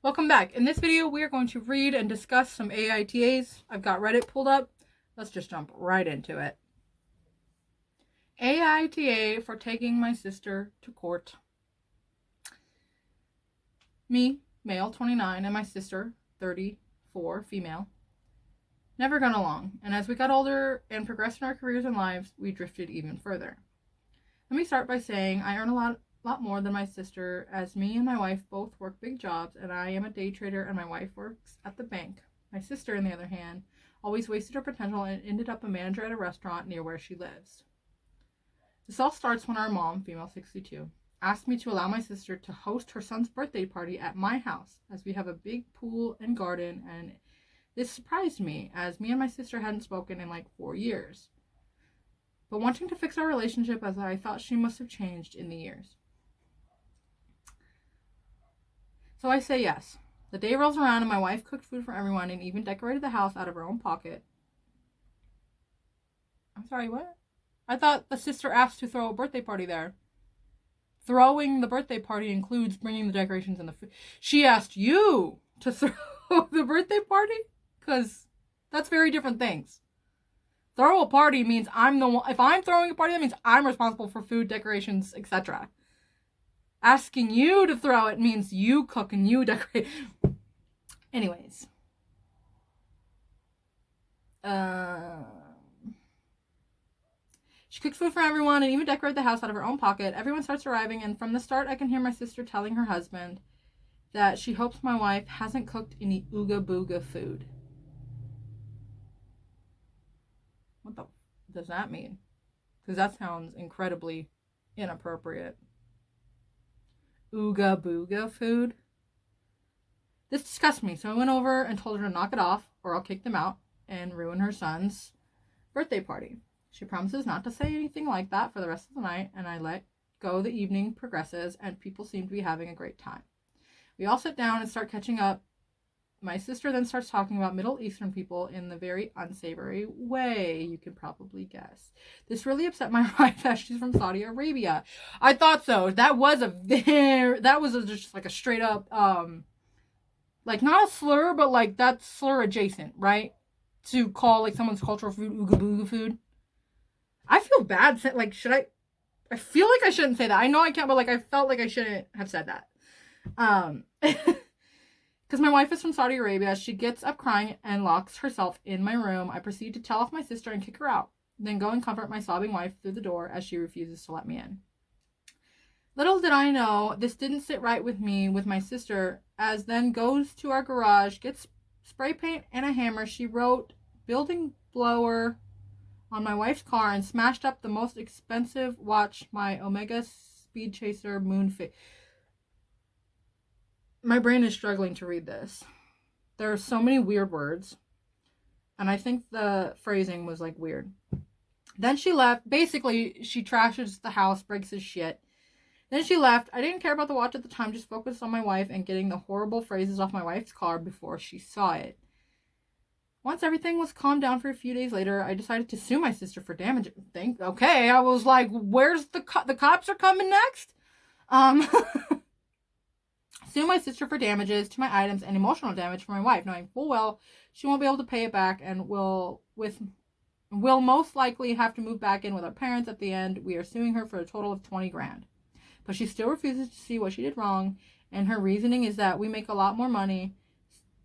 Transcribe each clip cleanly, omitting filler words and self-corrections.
Welcome back. In this video, we are going to read and discuss some AITAs. I've got Reddit pulled up. Let's just jump right into it. AITA for taking my sister to court. Me, male, 29, and my sister, 34, female, never got along. And as we got older and progressed in our careers and lives, we drifted even further. Let me start by saying I earn a lot more than my sister, as me and my wife both work big jobs, and I am a day trader and my wife works at the bank. My sister, on the other hand, always wasted her potential and ended up a manager at a restaurant near where she lives. This all starts when our mom, female 62, asked me to allow my sister to host her son's birthday party at my house, as we have a big pool and garden, and this surprised me, as me and my sister hadn't spoken in like 4 years. But wanting to fix our relationship, as I thought she must have changed in the years. So I say yes. The day rolls around and my wife cooked food for everyone and even decorated the house out of her own pocket. I'm sorry, what? I thought the sister asked to throw a birthday party there. Throwing the birthday party includes bringing the decorations and the food. She asked you to throw the birthday party? Because that's very different things. Throw a party means I'm the one. If I'm throwing a party, that means I'm responsible for food, decorations, etc. Asking you to throw it means you cook and you decorate. Anyways. She cooks food for everyone and even decorated the house out of her own pocket. Everyone starts arriving, and from the start, I can hear my sister telling her husband that she hopes my wife hasn't cooked any ooga booga food. What the does that mean? Because that sounds incredibly inappropriate. Ooga booga food? This disgusted me, so I went over and told her to knock it off, or I'll kick them out and ruin her son's birthday party. She promises not to say anything like that for the rest of the night, and I let go. The evening progresses, and people seem to be having a great time. We all sit down and start catching up. My sister then starts talking about Middle Eastern people in the very unsavory way, you can probably guess. This really upset my wife, as she's from Saudi Arabia. I thought so. That was just like a straight up, like not a slur, but like that's slur adjacent, right? To call like someone's cultural food ooga booga food. I feel bad. Like, I feel like I shouldn't say that. I know I can't, but like I felt like I shouldn't have said that. Because my wife is from Saudi Arabia. She gets up crying and locks herself in my room. I proceed to tell off my sister and kick her out. Then go and comfort my sobbing wife through the door as she refuses to let me in. Little did I know, this didn't sit right with me with my sister, as then goes to our garage, gets spray paint and a hammer. She wrote building blower on my wife's car and smashed up the most expensive watch, my Omega Speed Chaser Moonface. My brain is struggling to read this. There are so many weird words, and I think the phrasing was like weird. Then she left. Basically, she trashes the house, breaks his shit. Then she left. I didn't care about the watch at the time, just focused on my wife and getting the horrible phrases off my wife's car before she saw it. Once everything was calmed down for a few days later, I decided to sue my sister for damage. Okay, I was like, where's the cops are coming next? Sue my sister for damages to my items and emotional damage for my wife, knowing full well she won't be able to pay it back and will most likely have to move back in with our parents at the end. We are suing her for a total of 20 grand. But she still refuses to see what she did wrong, and her reasoning is that we make a lot more money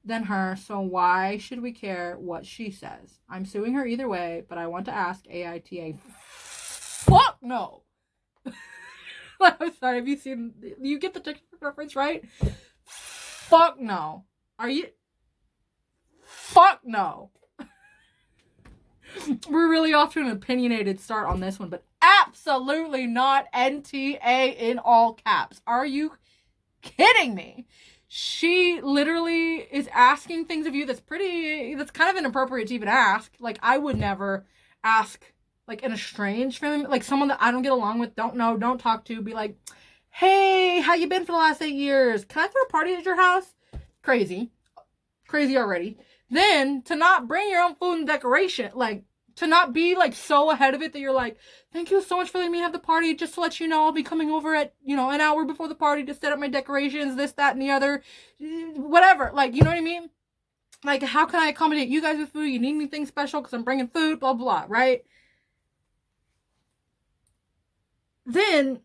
than her, so why should we care what she says? I'm suing her either way, but I want to ask AITA. Fuck no! I'm sorry, have you seen... You get the TikTok reference, right? Fuck no. Are you... Fuck no. We're really off to an opinionated start on this one, but absolutely not NTA in all caps. Are you kidding me? She literally is asking things of you that's kind of inappropriate to even ask. Like, I would never ask, like, an estranged family, like someone that I don't get along with, don't know, don't talk to, be like, hey, how you been for the last 8 years? Can I throw a party at your house? Crazy already. Then, to not bring your own food and decoration, like, to not be like so ahead of it that you're like, thank you so much for letting me have the party. Just to let you know, I'll be coming over at, an hour before the party to set up my decorations, this, that, and the other, whatever. Like, you know what I mean? Like, how can I accommodate you guys with food? You need anything special because I'm bringing food, blah, blah, right? Then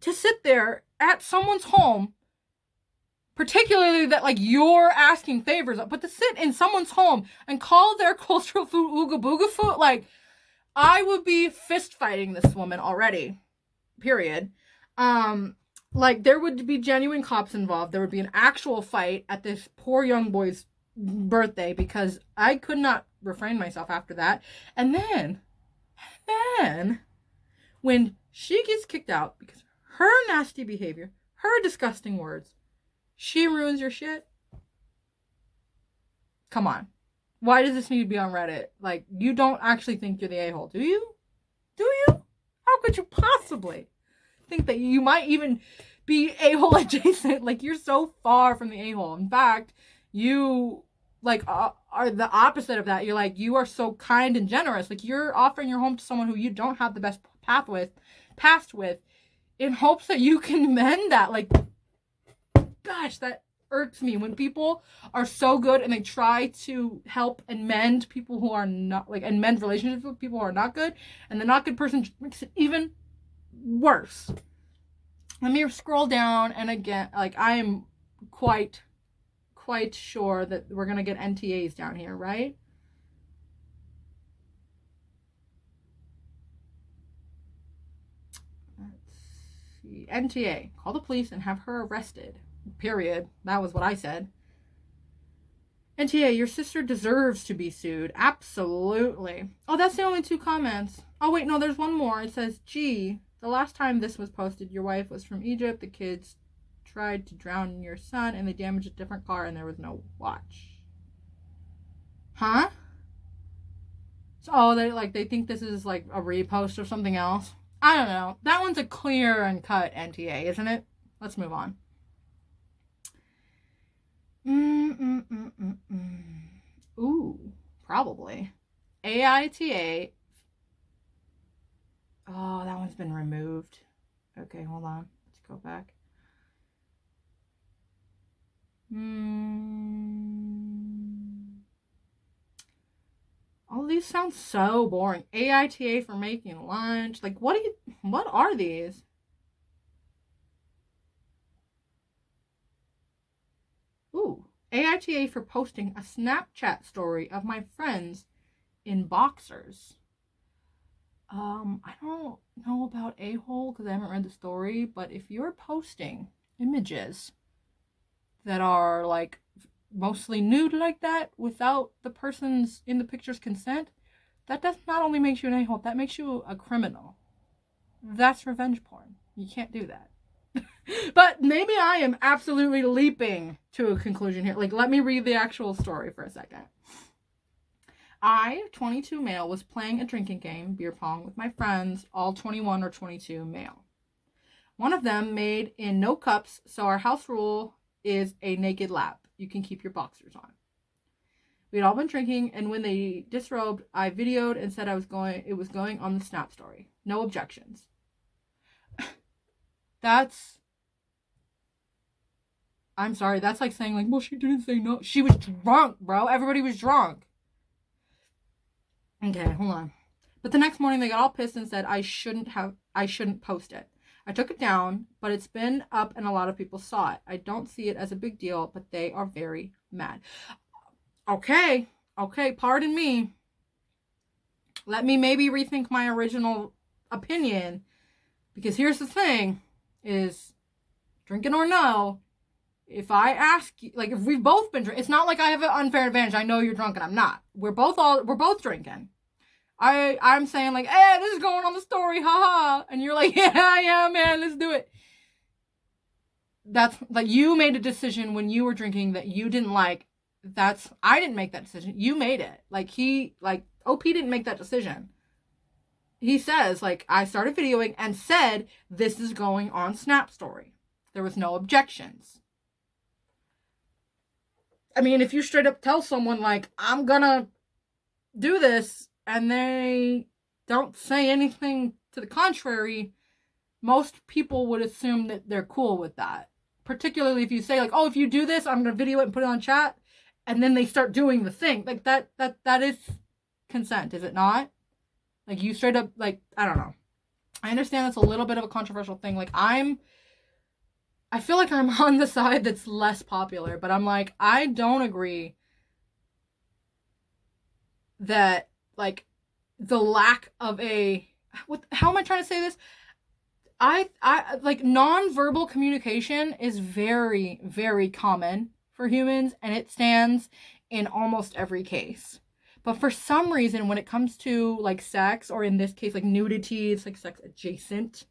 to sit there at someone's home, particularly that like you're asking favors of, but to sit in someone's home and call their cultural food ooga booga food, like, I would be fist fighting this woman already, period. Like, there would be genuine cops involved. There would be an actual fight at this poor young boy's birthday because I could not refrain myself after that. And then when she gets kicked out because of her nasty behavior, her disgusting words, she ruins your shit. Come on. Why does this need to be on Reddit? Like, you don't actually think you're the a-hole, do you? Do you? How could you possibly think that you might even be a-hole adjacent? Like, you're so far from the a-hole. In fact, you like are the opposite of that. You're like, you are so kind and generous. Like, you're offering your home to someone who you don't have the best past with in hopes that you can mend that. Like, gosh, that irks me when people are so good and they try to help and mend people who are not, like, and mend relationships with people who are not good, and the not good person makes it even worse. Let me scroll down, and again, like, I am quite sure that we're gonna get NTAs down here, right? Let's see. NTA, call the police and have her arrested. Period. That was what I said. NTA, your sister deserves to be sued. Absolutely. Oh, that's the only 2 comments. Oh, wait, no, there's one more. It says, gee, the last time this was posted, your wife was from Egypt. The kids tried to drown your son, and they damaged a different car, and there was no watch. Huh? So, they think this is, like, a repost or something else. I don't know. That one's a clear and cut NTA, isn't it? Let's move on. Ooh, probably. AITA. Oh, that one's been removed. Okay, hold on. Let's go back. All these sound so boring. AITA for making lunch. Like, what are these? Ooh, AITA for posting a Snapchat story of my friends in boxers. I don't know about a-hole because I haven't read the story, but if you're posting images that are, like, mostly nude like that without the person's in the picture's consent, that does not only makes you an a-hole, that makes you a criminal. That's revenge porn. You can't do that. But maybe I am absolutely leaping to a conclusion here. Like, let me read the actual story for a second. I, 22 male, was playing a drinking game, beer pong, with my friends, all 21 or 22 male. One of them made in no cups, so our house rule is a naked lap. You can keep your boxers on. We had all been drinking, and when they disrobed, I videoed and said it was going on the Snap story. No objections. I'm sorry, that's like saying, like, well, she didn't say no. She was drunk, bro. Everybody was drunk. Okay, hold on. But the next morning they got all pissed and said I shouldn't post it. I took it down, but it's been up and a lot of people saw it. I don't see it as a big deal, but they are very mad. Okay, pardon me. Let me maybe rethink my original opinion, because here's the thing, is drinking or no, if I ask you, like, if we've both been drinking, it's not like I have an unfair advantage. I know you're drunk and I'm not. We're both drinking. I'm saying, like, hey, this is going on the story, haha. And you're like, yeah, man, let's do it. That's, like, you made a decision when you were drinking that you didn't like. I didn't make that decision. You made it. OP didn't make that decision. He says, like, I started videoing and said, this is going on Snap Story. There was no objections. I mean, if you straight up tell someone, like, I'm gonna do this, and they don't say anything to the contrary, most people would assume that they're cool with that. Particularly if you say like, oh, if you do this, I'm going to video it and put it on chat. And then they start doing the thing. Like that is consent, is it not? Like you straight up, like, I don't know. I understand that's a little bit of a controversial thing. Like I feel like I'm on the side that's less popular, but I'm like, I don't agree that like the lack of how am I trying to say this? I like nonverbal communication is very, very common for humans, and it stands in almost every case. But for some reason, when it comes to like sex, or in this case, like nudity, it's like sex adjacent.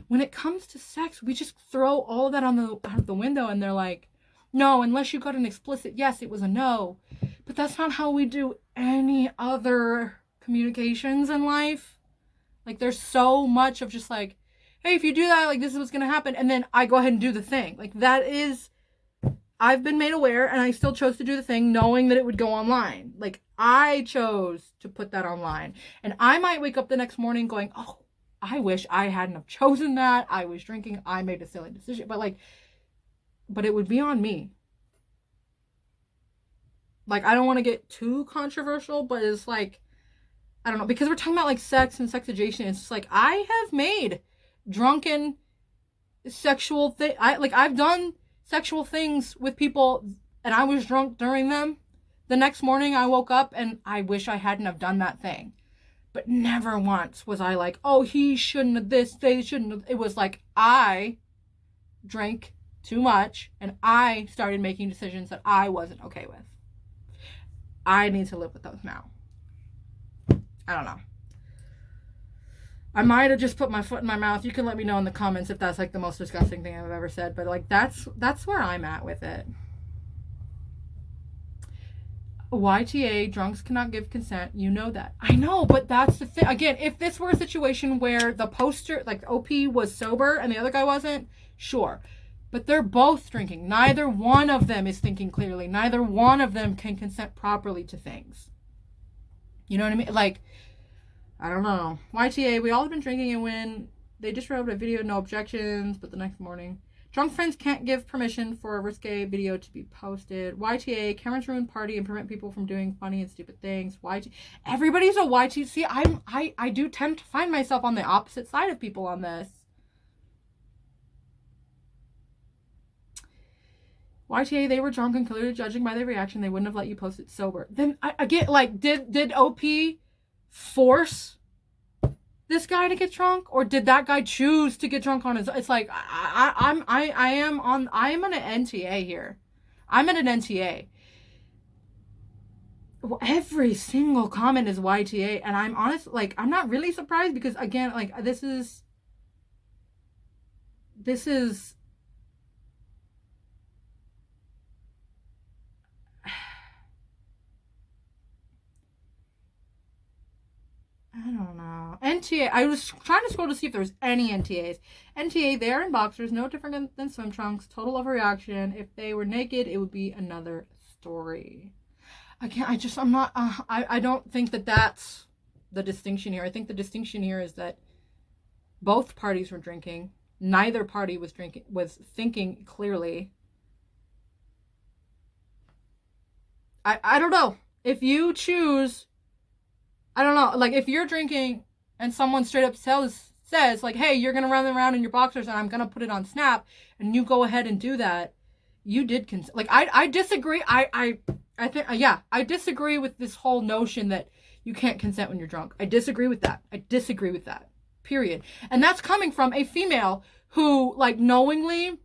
When it comes to sex, we just throw all of that out of the window, and they're like, no, unless you got an explicit yes, it was a no. But that's not how we do any other communications in life. Like there's so much of just like, hey, if you do that, like this is what's gonna happen, and then I go ahead and do the thing. Like that is, I've been made aware, and I still chose to do the thing knowing that it would go online. Like I chose to put that online, and I might wake up the next morning going, oh, I wish I hadn't have chosen that. I was drinking, I made a silly decision, but it would be on me. Like I don't want to get too controversial, but it's like, I don't know, because we're talking about like sex and sex adjacent. It's just like I have made drunken sexual thing. I've done sexual things with people, and I was drunk during them. The next morning I woke up and I wish I hadn't have done that thing. But never once was I like, oh, he shouldn't have this, they shouldn't have. It was like I drank too much and I started making decisions that I wasn't okay with. I need to live with those now. I don't know. I might have just put my foot in my mouth. You can let me know in the comments if that's like the most disgusting thing I've ever said. But like that's where I'm at with it. YTA, drunks cannot give consent. You know that. I know, but that's the thing. Again, if this were a situation where the poster, like OP was sober and the other guy wasn't, sure. But they're both drinking. Neither one of them is thinking clearly. Neither one of them can consent properly to things. You know what I mean? Like, I don't know. YTA, we all have been drinking, and when they just wrote a video, no objections, but the next morning. Drunk friends can't give permission for a risque video to be posted. YTA, cameras ruin party and prevent people from doing funny and stupid things. YTA, everybody's a YTA. See, I do tend to find myself on the opposite side of people on this. YTA, they were drunk and clearly judging by their reaction. They wouldn't have let you post it sober. Then I get like, did OP force this guy to get drunk, or did that guy choose to get drunk on his? It's like I am on an NTA here. I'm at an NTA. Well, every single comment is YTA, and I'm honest, like I'm not really surprised, because again, like this is I don't know. NTA, I was trying to scroll to see if there was any NTAs. NTA, they are in boxers, no different than swim trunks. Total overreaction. If they were naked, it would be another story. Again, I don't think that that's the distinction here. I think the distinction here is that both parties were drinking. Neither party was thinking clearly. I don't know. If you choose, I don't know, like if you're drinking and someone straight up says like, hey, you're going to run around in your boxers and I'm going to put it on Snap, and you go ahead and do that, you did consent. Like I disagree. I think, yeah, I disagree with this whole notion that you can't consent when you're drunk. I disagree with that. Period. And that's coming from a female who like knowingly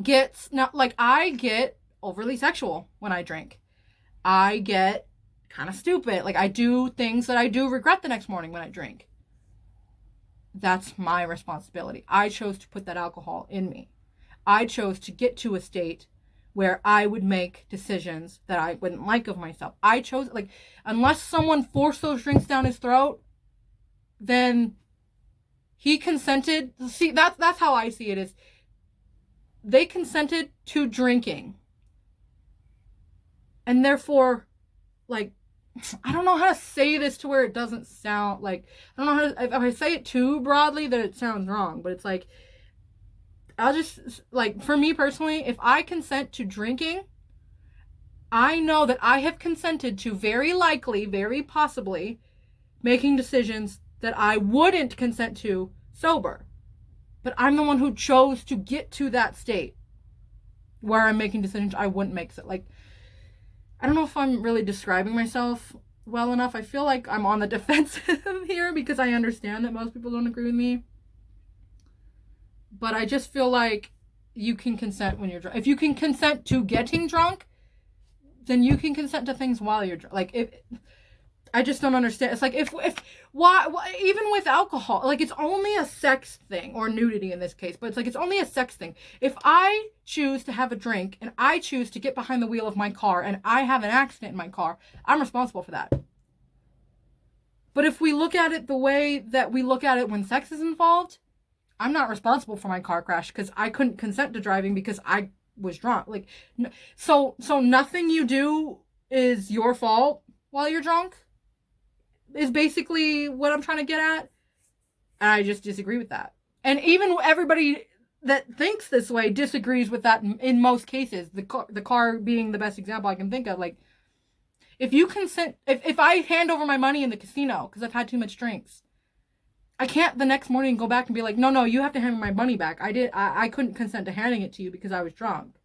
gets, not like I get overly sexual when I drink. I get kind of stupid. Like I do things that I do regret the next morning when I drink. That's my responsibility. I chose to put that alcohol in me. I chose to get to a state where I would make decisions that I wouldn't like of myself. I chose, like, unless someone forced those drinks down his throat, then he consented. See, that's how I see it, is they consented to drinking. And therefore, like, I don't know how to say this to where it doesn't sound like, I don't know how to, if I say it too broadly, then it sounds wrong. But it's like, I'll just, like, for me personally, if I consent to drinking, I know that I have consented to very likely, very possibly, making decisions that I wouldn't consent to sober. But I'm the one who chose to get to that state where I'm making decisions I wouldn't make. So, like, I don't know if I'm really describing myself well enough. I feel like I'm on the defensive here because I understand that most people don't agree with me. But I just feel like you can consent when you're drunk. If you can consent to getting drunk, then you can consent to things while you're drunk. Like, if I just don't understand. It's like, why, even with alcohol, like, it's only a sex thing, or nudity in this case, but it's like, it's only a sex thing. If I choose to have a drink and I choose to get behind the wheel of my car and I have an accident in my car, I'm responsible for that. But if we look at it the way that we look at it when sex is involved, I'm not responsible for my car crash because I couldn't consent to driving because I was drunk. Like, so nothing you do is your fault while you're drunk, is basically what I'm trying to get at. And I just disagree with that. And even everybody that thinks this way disagrees with that in most cases. The car being the best example I can think of. Like, if you consent, if I hand over my money in the casino because I've had too much drinks, I can't the next morning go back and be like, no, you have to hand me my money back. I couldn't consent to handing it to you because I was drunk.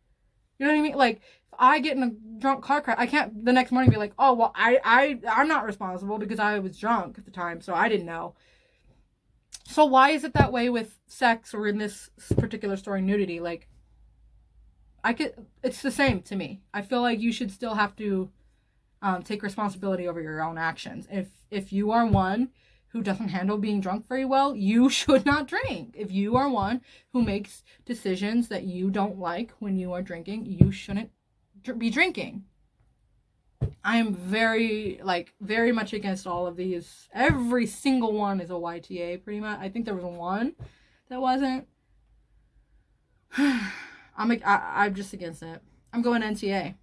You know what I mean? Like, if I get in a drunk car crash, I can't the next morning be like, oh, well, I'm not responsible because I was drunk at the time, so I didn't know. So why is it that way with sex, or in this particular story, nudity? Like, it's the same to me. I feel like you should still have to take responsibility over your own actions. If you are one who doesn't handle being drunk very well, you should not drink. If you are one who makes decisions that you don't like when you are drinking, you shouldn't be drinking. I am very much against all of these. Every single one is a YTA, pretty much. I think there was one that wasn't. I'm just against it. I'm going NTA.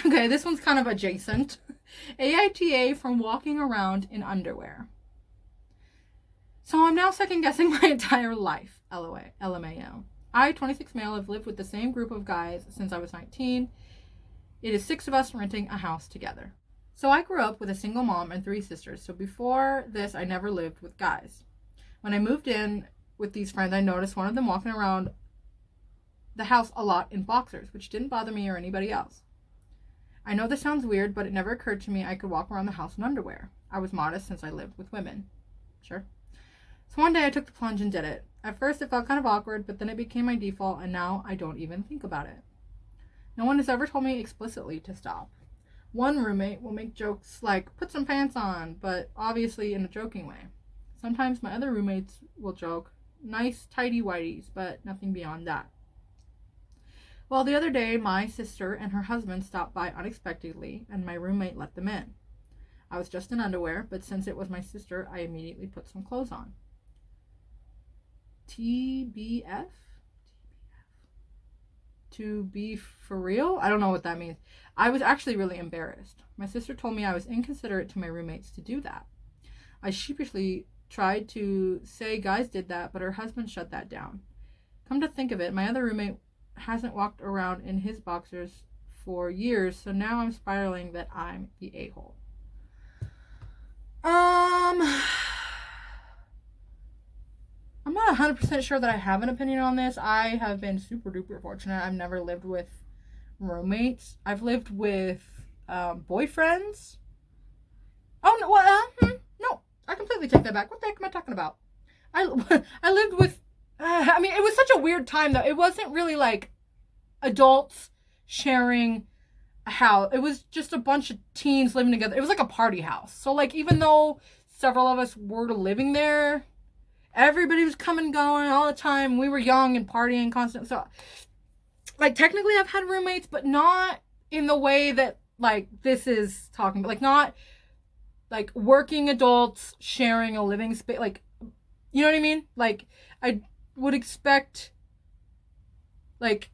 Okay, this one's kind of adjacent. AITA from walking around in underwear. So I'm now second guessing my entire life. LMAO. I, 26 male, have lived with the same group of guys since I was 19. It is 6 of us renting a house together. So I grew up with a single mom and 3 sisters. So before this, I never lived with guys. When I moved in with these friends, I noticed one of them walking around the house a lot in boxers, which didn't bother me or anybody else. I know this sounds weird, but it never occurred to me I could walk around the house in underwear. I was modest since I lived with women. Sure. So one day I took the plunge and did it. At first it felt kind of awkward, but then it became my default, and now I don't even think about it. No one has ever told me explicitly to stop. One roommate will make jokes like, put some pants on, but obviously in a joking way. Sometimes my other roommates will joke, nice tidy whities, but nothing beyond that. Well, the other day, my sister and her husband stopped by unexpectedly, and my roommate let them in. I was just in underwear, but since it was my sister, I immediately put some clothes on. TBF? To be for real? I don't know what that means. I was actually really embarrassed. My sister told me I was inconsiderate to my roommates to do that. I sheepishly tried to say guys did that, but her husband shut that down. Come to think of it, my other roommate hasn't walked around in his boxers for years, so now I'm spiraling that I'm the a-hole. I'm not 100% sure that I have an opinion on this. I have been super duper fortunate. I've never lived with roommates. I've lived with boyfriends. Oh no, well, no, I completely take that back. What the heck am I talking about? I lived with I mean, it was such a weird time, though. It wasn't really like adults sharing a house. It was just a bunch of teens living together. It was like a party house. So, like, even though several of us were living there, everybody was coming and going all the time. We were young and partying constantly. So, like, technically I've had roommates, but not in the way that, like, this is talking about. Like, not, like, working adults sharing a living space. Like, you know what I mean? Like, I would expect, like,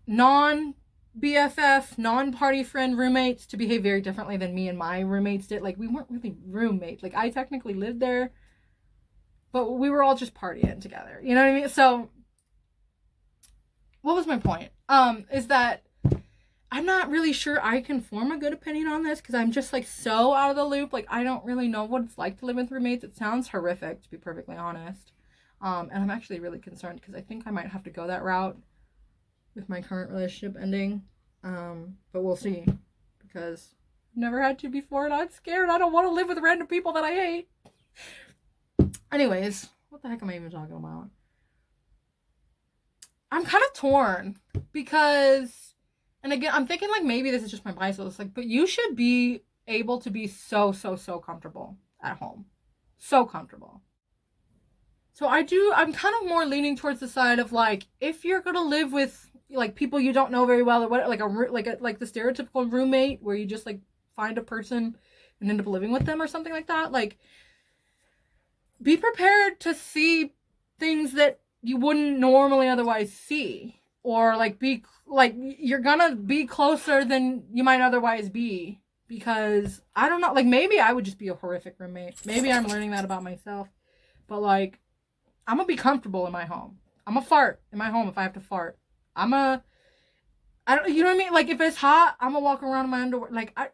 BFF, non-party friend roommates to behave very differently than me and my roommates did. Like, we weren't really roommates. Like, I technically lived there, but we were all just partying together. You know what I mean? So, what was my point? Is that I'm not really sure I can form a good opinion on this because I'm just like so out of the loop. Like, I don't really know what it's like to live with roommates. It sounds horrific, to be perfectly honest. And I'm actually really concerned because I think I might have to go that route with my current relationship ending. But we'll see because I've never had to before and I'm scared. I don't want to live with random people that I hate. Anyways, what the heck am I even talking about? I'm kind of torn because, and again, I'm thinking like maybe this is just my bias. It's like, but you should be able to be so comfortable at home. So comfortable. So I'm kind of more leaning towards the side of like, if you're going to live with like people you don't know very well, or what, like the stereotypical roommate where you just like find a person and end up living with them or something like that, like be prepared to see things that you wouldn't normally otherwise see, or like be like you're gonna be closer than you might otherwise be, because I don't know, like maybe I would just be a horrific roommate. Maybe I'm learning that about myself, but like I'm gonna be comfortable in my home. I'm gonna fart in my home if I have to fart. I don't, you know what I mean? Like if it's hot, I'm gonna walk around in my underwear. Like I'm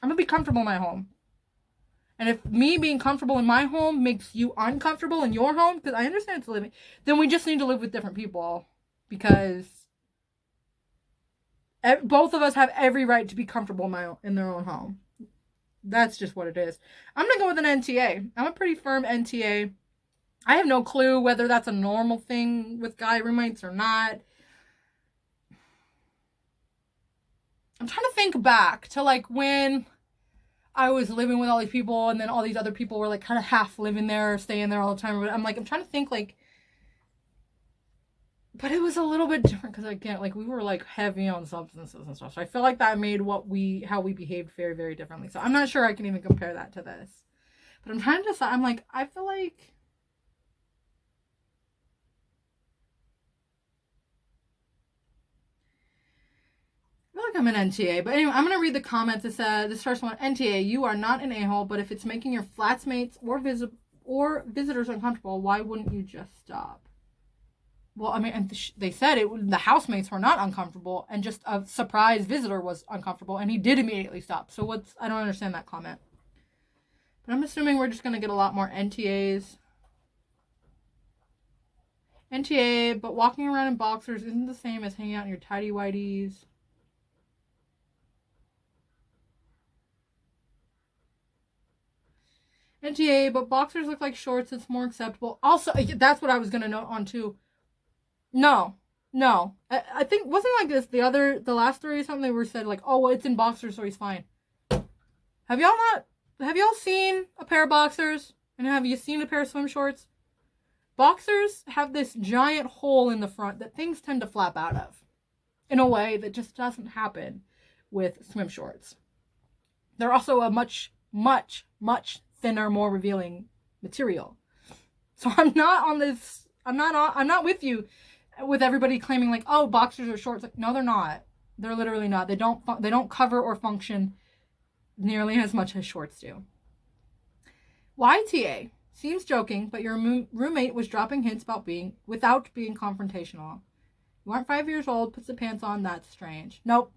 gonna be comfortable in my home. And if me being comfortable in my home makes you uncomfortable in your home, because I understand it's living, then we just need to live with different people, because both of us have every right to be comfortable in their own home. That's just what it is. I'm gonna go with an NTA. I'm a pretty firm NTA. I have no clue whether that's a normal thing with guy roommates or not. I'm trying to think back to like when I was living with all these people and then all these other people were like kind of half living there, staying there all the time. I'm trying to think like, but it was a little bit different because again, like we were like heavy on substances and stuff. So I feel like that made how we behaved very differently. So I'm not sure I can even compare that to this. But I'm trying to decide. I'm like, I feel like I'm an NTA. But anyway, I'm going to read the comments. It says, this first one, NTA, you are not an a-hole, but if it's making your flatmates or visitors uncomfortable, why wouldn't you just stop? Well, I mean, and they said the housemates were not uncomfortable, and just a surprise visitor was uncomfortable, and he did immediately stop. So I don't understand that comment. But I'm assuming we're just going to get a lot more NTAs. NTA, but walking around in boxers isn't the same as hanging out in your tidy whities. NTA, but boxers look like shorts. It's more acceptable. Also, that's what I was going to note on too. No. I think, wasn't like this the last story or something, they were said like, oh, well, it's in boxers, so he's fine. Have y'all seen a pair of boxers? And have you seen a pair of swim shorts? Boxers have this giant hole in the front that things tend to flap out of in a way that just doesn't happen with swim shorts. They're also a much thinner, more revealing material. So I'm not with you with everybody claiming like, oh, boxers are shorts. Like, no, they're not. They're literally not. They don't cover or function nearly as much as shorts do. YTA, seems joking, but your roommate was dropping hints without being confrontational. You aren't 5 years old, puts the pants on, that's strange. Nope.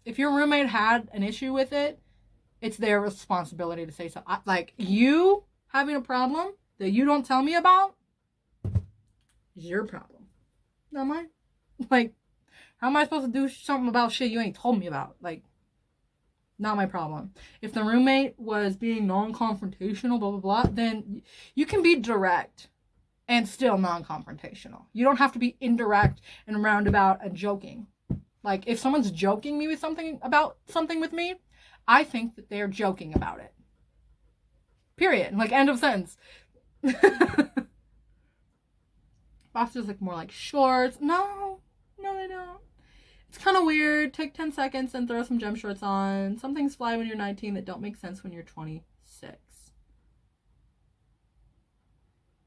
If your roommate had an issue with it, it's their responsibility to say so. Like, you having a problem that you don't tell me about is your problem, not mine. Like, how am I supposed to do something about shit you ain't told me about? Like, not my problem. If the roommate was being non-confrontational, blah, blah, blah, then you can be direct and still non-confrontational. You don't have to be indirect and roundabout and joking. Like, if someone's joking me with something with me, I think that they're joking about it. Period. Like, end of sentence. Boxers look more like shorts. No, they don't. It's kind of weird. Take 10 seconds and throw some gym shorts on. Some things fly when you're 19 that don't make sense when you're 26.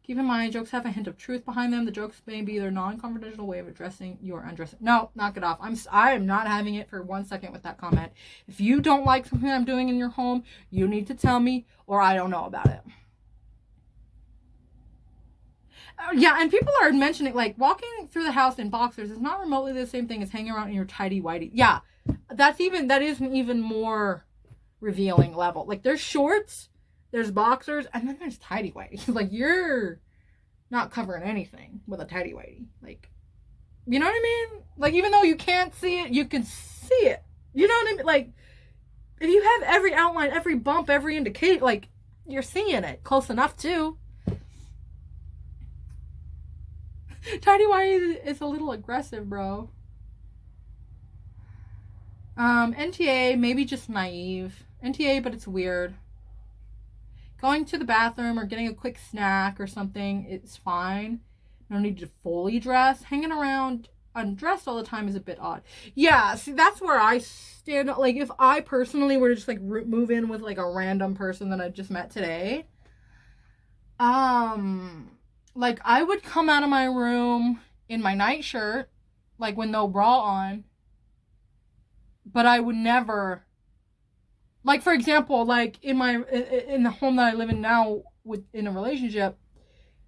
Keep in mind, jokes have a hint of truth behind them. The jokes may be their non-confrontational way of addressing your undressing. No, knock it off. I am not having it for 1 second with that comment. If you don't like something I'm doing in your home, you need to tell me, or I don't know about it. Yeah, and people are mentioning, like, walking through the house in boxers is not remotely the same thing as hanging around in your tighty-whitey. Yeah, that is an even more revealing level. Like, there's shorts, there's boxers, and then there's tighty-whities. Like, you're not covering anything with a tighty-whitey. Like, you know what I mean? Like, even though you can't see it, you can see it. You know what I mean? Like, if you have every outline, every bump, every indicator, like, you're seeing it close enough, too. Tighty-whitey is a little aggressive, bro. NTA, maybe just naive. NTA, but it's weird. Going to the bathroom or getting a quick snack or something, it's fine. No need to fully dress. Hanging around undressed all the time is a bit odd. Yeah, see, that's where I stand. Like, if I personally were to just, like, move in with, like, a random person that I just met today, like, I would come out of my room in my nightshirt, like, with no bra on, but I would never, like, for example, like, in the home that I live in now in a relationship,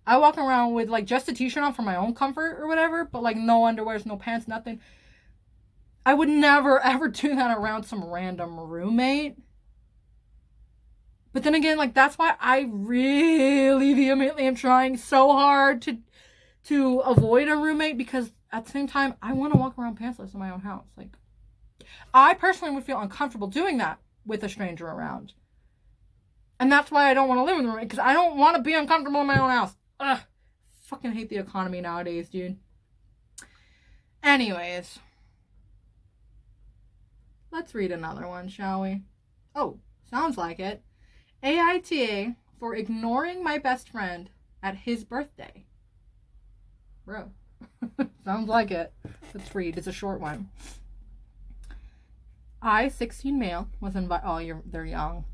I walk around with, like, just a t-shirt on for my own comfort or whatever, but, like, no underwears, no pants, nothing. I would never, ever do that around some random roommate. But then again, like, that's why I really vehemently am trying so hard to avoid a roommate, because at the same time, I want to walk around pantsless in my own house. Like, I personally would feel uncomfortable doing that with a stranger around. And that's why I don't want to live with a roommate, because I don't want to be uncomfortable in my own house. Ugh. Fucking hate the economy nowadays, dude. Anyways. Let's read another one, shall we? Oh, sounds like it. AITA for ignoring my best friend at his birthday. Bro. Sounds like it. Let's read. It's a short one. I, 16 male, was invited. Oh, they're young.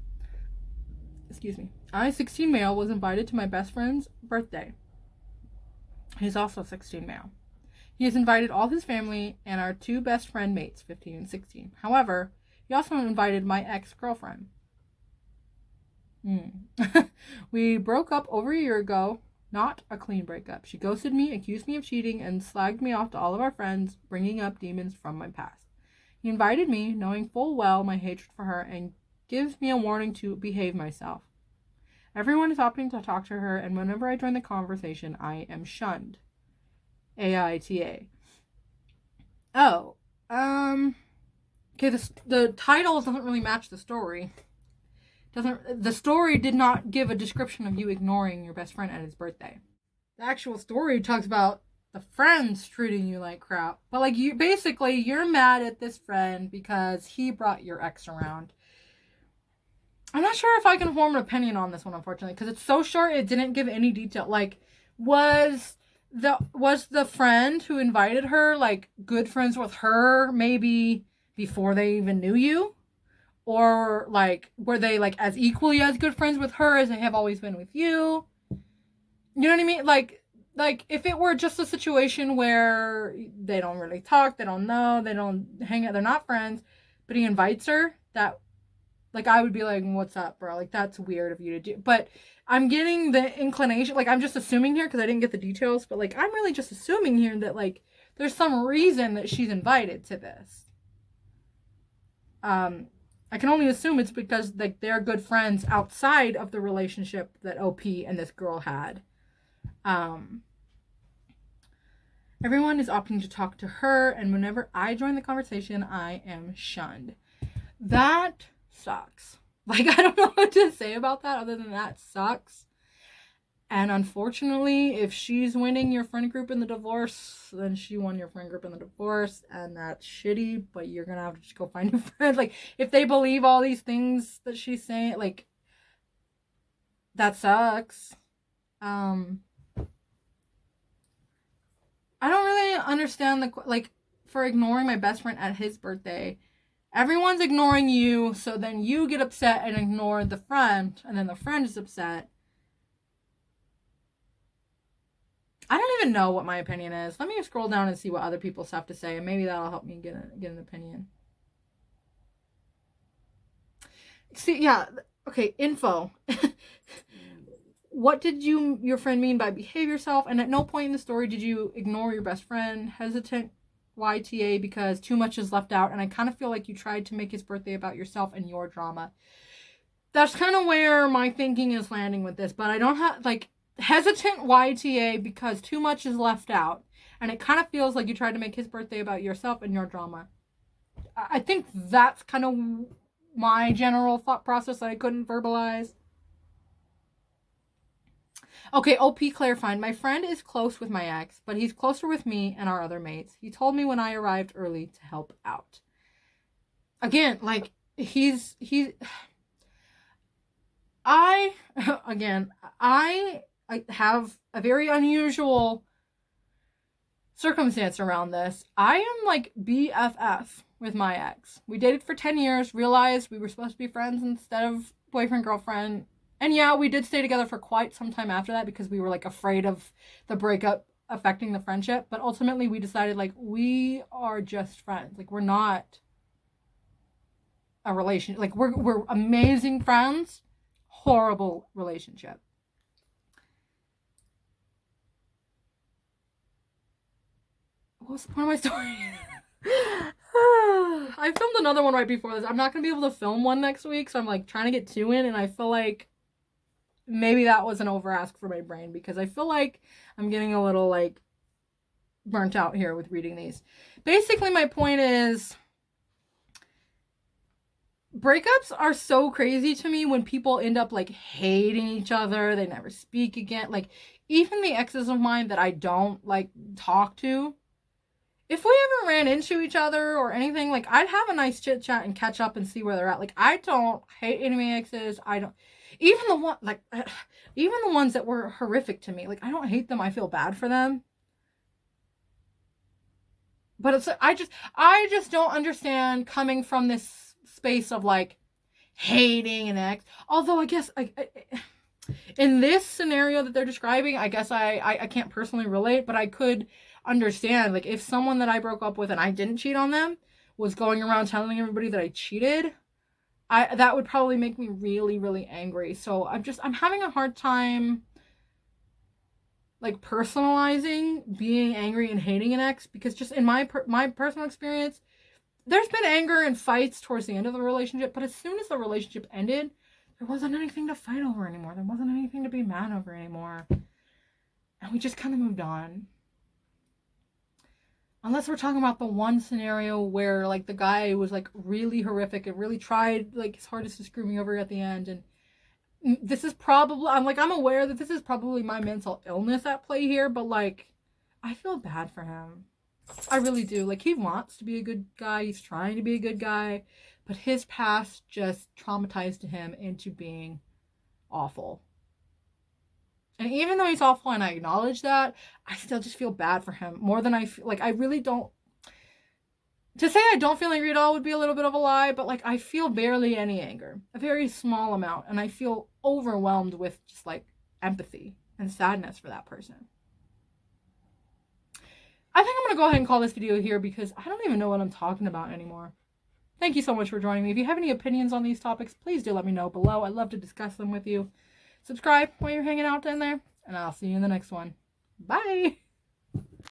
Excuse me. I, 16 male, was invited to my best friend's birthday. He's also 16 male. He has invited all his family and our two best friend mates, 15 and 16. However, he also invited my ex-girlfriend. We broke up over a year ago. Not a clean breakup. She ghosted me, accused me of cheating, and slagged me off to all of our friends, bringing up demons from my past. He invited me, knowing full well my hatred for her, and gives me a warning to behave myself. Everyone is opting to talk to her, and whenever I join the conversation, I am shunned. AITA. Oh, okay, the title doesn't really match the story. The story did not give a description of you ignoring your best friend at his birthday. The actual story talks about the friends treating you like crap. But, like, you're mad at this friend because he brought your ex around. I'm not sure if I can form an opinion on this one, unfortunately, because it's so short. It didn't give any detail. Like, was the friend who invited her, like, good friends with her maybe before they even knew you? Or, like, were they, like, as equally as good friends with her as they have always been with you? You know what I mean? Like, if it were just a situation where they don't really talk, they don't know, they don't hang out, they're not friends, but he invites her, that, like, I would be like, what's up, bro? Like, that's weird of you to do. But I'm getting the inclination, like, I'm just assuming here, because I didn't get the details, but, like, I'm really just assuming here that, like, there's some reason that she's invited to this. I can only assume it's because, like, they're good friends outside of the relationship that OP and this girl had. Everyone is opting to talk to her, and whenever I join the conversation, I am shunned. That sucks. Like, I don't know what to say about that other than that sucks. And unfortunately, if she's winning your friend group in the divorce, then she won your friend group in the divorce, and that's shitty, but you're gonna have to just go find new friends. Like, if they believe all these things that she's saying, like, that sucks. I don't really understand for ignoring my best friend at his birthday. Everyone's ignoring you, so then you get upset and ignore the friend, and then the friend is upset. I don't even know what my opinion is. Let me scroll down and see what other people have to say, and maybe that'll help me get an opinion. See, yeah, okay, info. What did your friend mean by behave yourself? And at no point in the story did you ignore your best friend. Hesitant YTA because too much is left out, and I kind of feel like you tried to make his birthday about yourself and your drama. That's kind of where my thinking is landing with this, but I don't have, like, hesitant YTA because too much is left out, and it kind of feels like you tried to make his birthday about yourself and your drama. I think that's kind of my general thought process that I couldn't verbalize. Okay, OP clarifying. My friend is close with my ex, but he's closer with me and our other mates. He told me when I arrived early to help out. Again, like, I have a very unusual circumstance around this. I am like BFF with my ex. We dated for 10 years, realized we were supposed to be friends instead of boyfriend, girlfriend. And yeah, we did stay together for quite some time after that because we were like afraid of the breakup affecting the friendship. But ultimately we decided, like, we are just friends. Like, we're not a relationship. Like, we're amazing friends. Horrible relationship. What was the point of my story? I filmed another one right before this. I'm not going to be able to film one next week, so I'm like trying to get two in, and I feel like maybe that was an over ask for my brain because I feel like I'm getting a little like burnt out here with reading these. Basically, my point is breakups are so crazy to me when people end up like hating each other. They never speak again. Like, even the exes of mine that I don't like talk to, if we ever ran into each other or anything, like, I'd have a nice chit chat and catch up and see where they're at. Like, I don't hate any of my exes. I don't, even the ones that were horrific to me. Like, I don't hate them. I feel bad for them. But it's, I just don't understand coming from this space of like hating an ex. Although I guess in this scenario that they're describing, I guess I can't personally relate, but I could understand, like, if someone that I broke up with and I didn't cheat on them was going around telling everybody that I cheated, that would probably make me really, really angry. So I'm having a hard time like personalizing being angry and hating an ex, because just in my personal experience, there's been anger and fights towards the end of the relationship, but as soon as the relationship ended, there wasn't anything to fight over anymore. There wasn't anything to be mad over anymore. And we just kind of moved on. Unless we're talking about the one scenario where, like, the guy was, like, really horrific and really tried, like, his hardest to screw me over at the end. And this is probably, I'm aware that this is probably my mental illness at play here, but, like, I feel bad for him. I really do. Like, he wants to be a good guy. He's trying to be a good guy. But his past just traumatized him into being awful. And even though he's awful and I acknowledge that, I still just feel bad for him more than I feel. Like, I really don't. To say I don't feel angry at all would be a little bit of a lie, but, like, I feel barely any anger. A very small amount. And I feel overwhelmed with just, like, empathy and sadness for that person. I think I'm going to go ahead and call this video here because I don't even know what I'm talking about anymore. Thank you so much for joining me. If you have any opinions on these topics, please do let me know below. I'd love to discuss them with you. Subscribe while you're hanging out down there, and I'll see you in the next one. Bye!